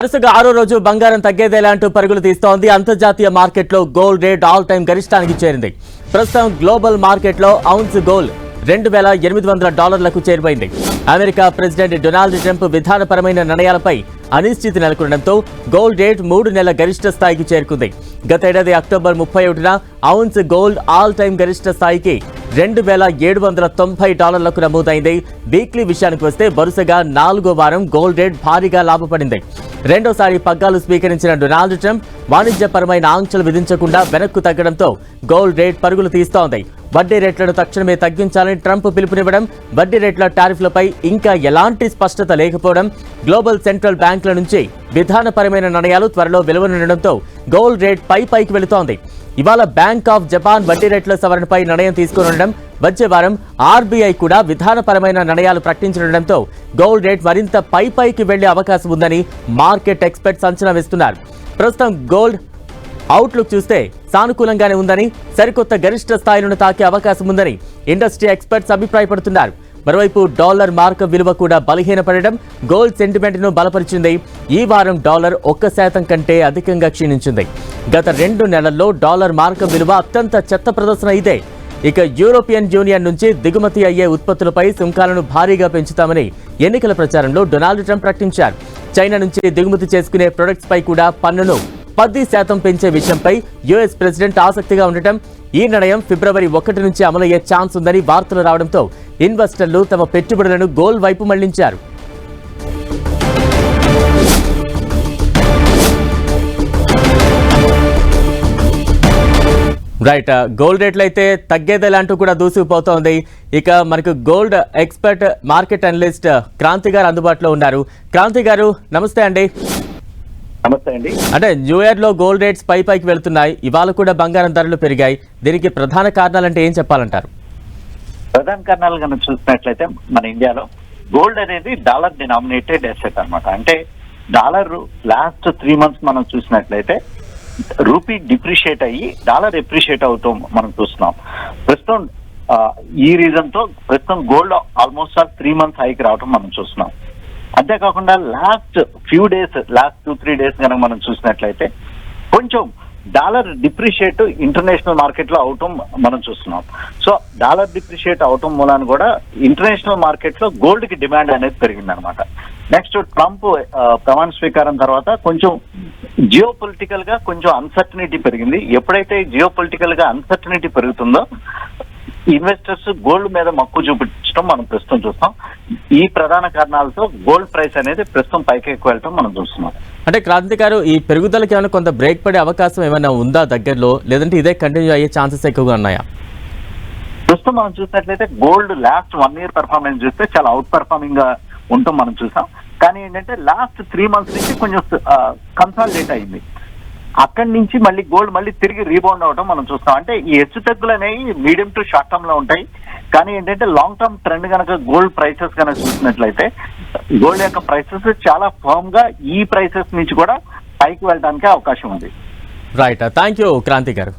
వరుసగా ఆరో రోజు బంగారం తగ్గేదేలా అంటూ పరుగులు తీస్తోంది. అంతర్జాతీయ మార్కెట్లో గోల్డ్ రేట్ ఆల్ టైం గరిష్టానికి చేరింది. ప్రస్తుతం గ్లోబల్ మార్కెట్లో ఔన్స్ గోల్డ్ $2,800లకు చేరిపోయింది. అమెరికా ప్రెసిడెంట్ డొనాల్డ్ ట్రంప్ విధానపరమైన నిర్ణయాలపై అనిశ్చితి నెలకొనడంతో గోల్డ్ రేట్ 3 నెలల గరిష్ట స్థాయికి చేరుకుంది. గత ఏడాది అక్టోబర్ 31న ఔన్స్ గోల్డ్ ఆల్ టైం గరిష్ట స్థాయికి $2,790లకు నమోదైంది. వీక్లీ విషయానికి వస్తే వరుసగా 4వ వారం గోల్డ్ రేట్ భారీగా లాభపడింది. రెండోసారి పగ్గాలు స్వీకరించిన డొనాల్డ్ ట్రంప్ వాణిజ్యపరమైన ఆంక్షలు విధించకుండా వెనక్కు తగ్గడంతో గోల్డ్ రేట్ పరుగులు తీస్తోంది. వడ్డీ రేట్లను తక్షణమే తగ్గించాలని ట్రంప్ పిలుపునివ్వడం, వడ్డీ రేట్ల టారిఫ్లపై ఇంకా ఎలాంటి స్పష్టత లేకపోవడం, గ్లోబల్ సెంట్రల్ బ్యాంకుల నుంచి విధానపరమైన నిర్ణయాలు త్వరలో వెలువనుండడంతో గోల్డ్ రేట్ పైకి వెళుతోంది. ఇవాళ బ్యాంక్ ఆఫ్ జపాన్ వడ్డీ రేట్ల సవరణపై నిర్ణయం తీసుకునుండడం, వచ్చే వారం ఆర్బీఐ కూడా విధానపరమైన నిర్ణయాలు ప్రకటించనుండడంతో గోల్డ్ రేట్ మరింత పైకి వెళ్లే అవకాశం ఉందని మార్కెట్ ఎక్స్పర్ట్స్ అంచనా వేస్తున్నారు. ప్రస్తుతం గోల్డ్ అవుట్లుక్ చూస్తే సానుకూలంగానే ఉందని, సరికొత్త గరిష్ట స్థాయిలను తాకే అవకాశం ఉందని ఇండస్ట్రీ ఎక్స్పర్ట్స్ అభిప్రాయపడుతున్నారు. మరోవైపు డాలర్ మార్క విలువ కూడా బలహీనపడడం గోల్డ్ సెంటిమెంట్ను బలపరిచింది. ఈ వారం డాలర్ 1% కంటే అధికంగా క్షీణించింది. గత 2 నెలల్లో డాలర్ మార్క విలువ అత్యంత చెత్త ప్రదర్శన ఇదే. ఇక యూరోపియన్ యూనియన్ నుంచి దిగుమతి అయ్యే ఉత్పత్తులపై సుంకాలను భారీగా పెంచుతామని ఎన్నికల ప్రచారంలో డొనాల్డ్ ట్రంప్ ప్రకటించారు. చైనా నుంచి దిగుమతి చేసుకునే ప్రొడక్ట్స్ పై కూడా పన్నును 10% పెంచే విషయంపై యుఎస్ ప్రెసిడెంట్ ఆసక్తిగా ఉండటం, ఈ నిర్ణయం ఫిబ్రవరి 1 నుంచి అమలయ్యే ఛాన్స్ ఉందని వార్తలు రావడంతో ఇన్వెస్టర్లు తమ పెట్టుబడులను గోల్డ్ వైపు మళ్లించారు. రైట్, గోల్డ్ రేట్లు అయితే తగ్గేదేలాంటూ కూడా దూసుకుపోతోంది. ఇక మనకు gold expert market analyst Kranthi గారు అందుబాటులో ఉన్నారు. క్రాంతి గారు నమస్తే అండి. నమస్తే అండి. అంటే న్యూ ఇయర్ లో గోల్డ్ రేట్స్ పైకి వెళ్తున్నాయి. ఇవాళ కూడా బంగారం ధరలు పెరిగాయి. దీనికి ప్రధాన కారణాలంటే ఏం చెప్పాలంటారు? ప్రధాన కారణాలు కనుక చూసినట్లయితే మన ఇండియాలో గోల్డ్ అనేది డాలర్ డినామినేటెడ్ అసెట్ అన్నమాట. అంటే డాలర్ లాస్ట్ 3 months మనం చూసినట్లయితే రూపీ డిప్రిషియేట్ అయ్యి డాలర్ ఎప్రిషియేట్ అవుతాం మనం చూస్తున్నాం. ప్రస్తుతం ఈ రీజన్ తో ప్రస్తుతం గోల్డ్ ఆల్మోస్ట్ 3 months హైకి రావటం మనం చూస్తున్నాం. అంతేకాకుండా లాస్ట్ 2-3 days కనుక మనం చూసినట్లయితే కొంచెం డాలర్ డిప్రిషియేట్ ఇంటర్నేషనల్ మార్కెట్ లో అవటం మనం చూస్తున్నాం. సో డాలర్ డిప్రిషియేట్ అవటం మూలాన్ని కూడా ఇంటర్నేషనల్ మార్కెట్ లో గోల్డ్ కి డిమాండ్ అనేది పెరిగింది అనమాట. నెక్స్ట్ ట్రంప్ ప్రమాణ స్వీకారం తర్వాత కొంచెం జియో పొలిటికల్ గా కొంచెం అన్సర్టనిటీ పెరిగింది. ఎప్పుడైతే జియో పొలిటికల్ గా అన్సర్టనిటీ పెరుగుతుందో ఇన్వెస్టర్స్ గోల్డ్ మీద మక్కువ చూపించడం మనం ప్రస్తుతం చూస్తాం. ఈ ప్రధాన కారణాలతో గోల్డ్ ప్రైస్ అనేది ప్రస్తుతం పైకి ఎక్కువ వెళ్ళటం మనం చూస్తున్నాం. అంటే క్రాంతి గారు, ఈ పెరుగుదలకి ఏమైనా కొంత బ్రేక్ పడే అవకాశం ఏమైనా ఉందా దగ్గరలో, లేదంటే ఇదే కంటిన్యూ అయ్యే ఛాన్సెస్ ఎక్కువగా ఉన్నాయా? ప్రస్తుతం మనం చూసినట్లయితే గోల్డ్ లాస్ట్ 1 year పర్ఫార్మెన్స్ చూస్తే చాలా అవుట్ పర్ఫార్మింగ్ గా ఉంటాం మనం చూసాం. కానీ ఏంటంటే లాస్ట్ 3 months నుంచి కొంచెం కన్సాలిడేట్ అయింది. అక్కడి నుంచి మళ్ళీ గోల్డ్ మళ్ళీ తిరిగి రీబౌండ్ అవడం మనం చూస్తాం. అంటే ఈ హెచ్చు తగ్గులు అనేవి మీడియం టు షార్ట్ టర్మ్ లో ఉంటాయి. కానీ ఏంటంటే లాంగ్ టర్మ్ ట్రెండ్ కనుక గోల్డ్ ప్రైసెస్ కనుక చూసినట్లయితే గోల్డ్ యొక్క ప్రైసెస్ చాలా ఫర్మ్ గా ఈ ప్రైసెస్ నుంచి కూడా పైకి వెళ్ళడానికి అవకాశం ఉంది. రైట్, థ్యాంక్ యూ క్రాంతి గారు.